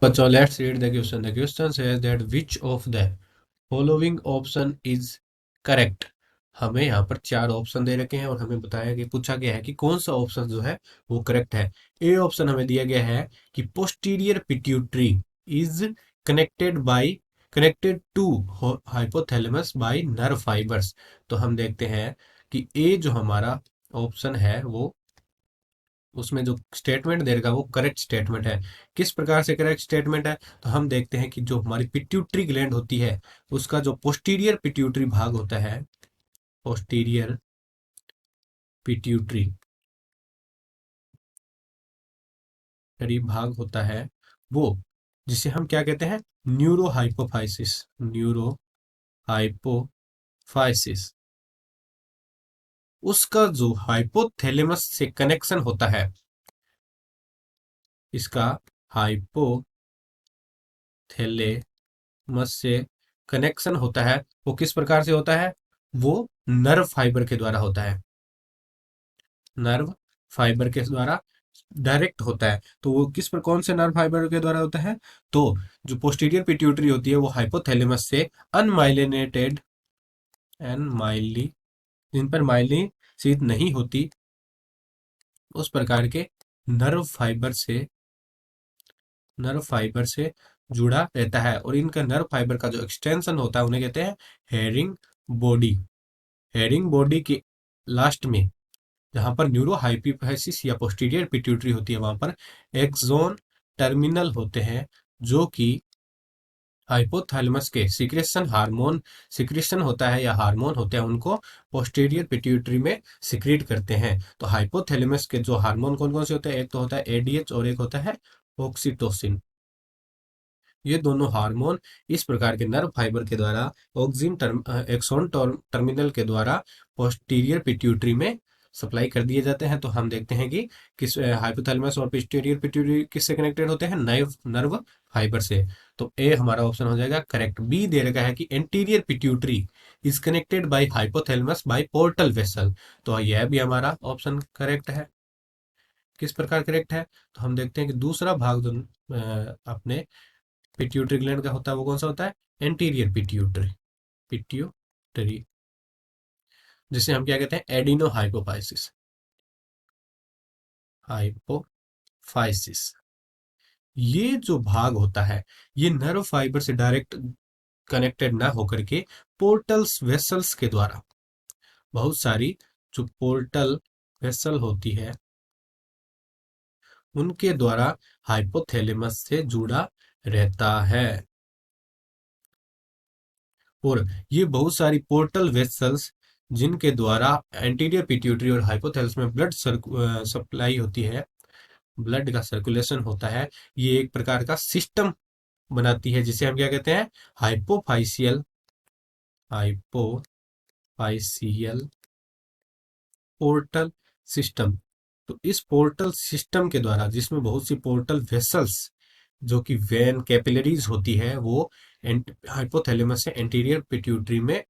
So let's read the question. The question says that which of the following option is correct. हमें यहाँ पर चार option दे रखे हैं और हमें बताया कि पूछा गया है कि कौन सा ऑप्शन जो है वो करेक्ट है। ए ऑप्शन हमें दिया गया है कि posterior pituitary is connected to hypothalamus by nerve fibres. तो हम देखते हैं कि ए जो हमारा ऑप्शन है वो उसमें जो स्टेटमेंट दे रखा है वो करेक्ट स्टेटमेंट है। किस प्रकार से करेक्ट स्टेटमेंट है, तो हम देखते हैं कि जो हमारी पिट्यूटरी ग्लैंड होती है उसका जो पोस्टीरियर पिट्यूटरी भाग होता है, पोस्टीरियर पिट्यूटरी भाग होता है वो, जिसे हम क्या कहते हैं, न्यूरो हाइपोफाइसिस। न्यूरो हाइपोफाइसिस उसका जो हाइपोथैलेमस से कनेक्शन होता है, इसका हाइपोथैलेमस से कनेक्शन होता है वो किस प्रकार से होता है, वो नर्व फाइबर के द्वारा होता है। नर्व फाइबर के द्वारा डायरेक्ट होता है। तो वो किस पर कौन से नर्व फाइबर के द्वारा होता है, तो जो पोस्टीरियर पिट्यूटरी होती है वो हाइपोथैलेमस से अनमाइलिनेटेड एनमाइली जिन पर माइलिन शीत नहीं होती उस प्रकार के नर्व फाइबर से जुड़ा रहता है। और इनका नर्व फाइबर का जो एक्सटेंशन होता है उन्हें कहते हैं हेरिंग बॉडी। हेरिंग बॉडी के लास्ट में जहां पर न्यूरो हाइपोफाइसिस या पोस्टीरियर पिट्यूटरी होती है वहां पर एक्सोन टर्मिनल होते हैं, जो कि हाइपोथैलेमस के सिक्रेशन होता है या हार्मोन होते हैं उनको पोस्टीरियर पिट्यूटरी में सिक्रीट करते हैं। तो हाइपोथैलेमस के जो हार्मोन कौन कौन से होते हैं, एक तो होता है एडीएच और एक होता है ऑक्सीटोसिन। ये दोनों हार्मोन इस प्रकार के नर्व फाइबर के द्वारा एक्सोन टर्मिनल के द्वारा पोस्टीरियर पिट्यूटरी में सप्लाई कर दिए जाते हैं। तो हम देखते हैं कि किस हाइपोथैलेमस और पोस्टीरियर पिट्यूटरी किससे कनेक्टेड होते हैं, नर्व फाइबर से। तो ए हमारा ऑप्शन हो जाएगा करेक्ट। बी दे रखा है कि anterior pituitary is connected by hypothalamus by portal vessel. तो यह भी हमारा ऑप्शन करेक्ट है। किस प्रकार करेक्ट है, तो हम देखते हैं कि दूसरा भाग जो अपने पिट्यूटरी ग्लैंड का होता है वो कौन सा होता है, एंटीरियर पिट्यूटरी जिसे हम क्या कहते हैं, एडिनो हाइपोफाइसिस। ये जो भाग होता है ये नर्व फाइबर से डायरेक्ट कनेक्टेड ना होकर के पोर्टल्स वेसल्स के द्वारा, बहुत सारी जो पोर्टल वेसल होती है उनके द्वारा हाइपोथैलेमस से जुड़ा रहता है। और ये बहुत सारी पोर्टल वेसल्स जिनके द्वारा एंटीरियर पिट्यूटरी और हाइपोथैलेमस में ब्लड सप्लाई होती है, ब्लड का सर्कुलेशन होता है, ये एक प्रकार का सिस्टम बनाती है जिसे हम क्या कहते हैं, हाइपोफाइसियल हाइपोफाइसियल पोर्टल सिस्टम। तो इस पोर्टल सिस्टम के द्वारा, जिसमें बहुत सी पोर्टल वेसल्स जो कि वेन कैपिलरीज होती है, वो हाइपोथैलेमस से एंटीरियर पिट्यूटरी में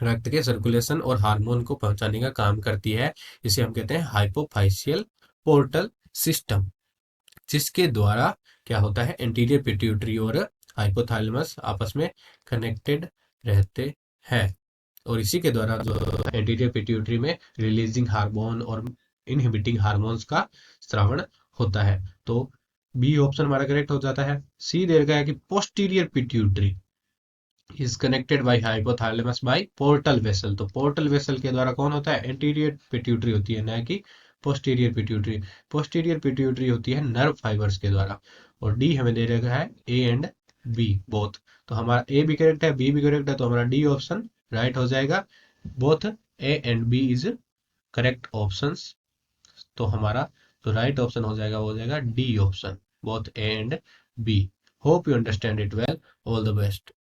रक्त के सर्कुलेशन और हार्मोन को पहुंचाने का काम करती है। इसे हम कहते हैं हाइपोफाइसियल पोर्टल सिस्टम, जिसके द्वारा क्या होता है, एंटीरियर पिट्यूटरी और हाइपोथैलेमस आपस में कनेक्टेड रहते हैं। और इसी के द्वारा जो एंटीरियर पिट्यूटरी में रिलीजिंग हार्मोन और इनहिबिटिंग हार्मोन्स का स्रावण होता है। तो बी ऑप्शन हमारा करेक्ट हो जाता है। सी दे रखा है कि posterior pituitary is connected by hypothalamus by portal vessel. तो पोर्टल वेसल के द्वारा कौन होता है, एंटीरियर पिट्यूटरी होती है, ना कि पोस्टीरियर पिट्यूटरी। पोस्टीरियर पिट्यूटरी होती है नर्व फाइबर्स के द्वारा। और डी हमें दे रखा है ए एंड बी बोथ। तो हमारा ए भी करेक्ट है, बी भी करेक्ट है, तो हमारा डी ऑप्शन राइट हो जाएगा। Both A and B is correct options. तो हमारा जो राइट ऑप्शन हो जाएगा D option, both A and B. Hope you understand it well. All the best.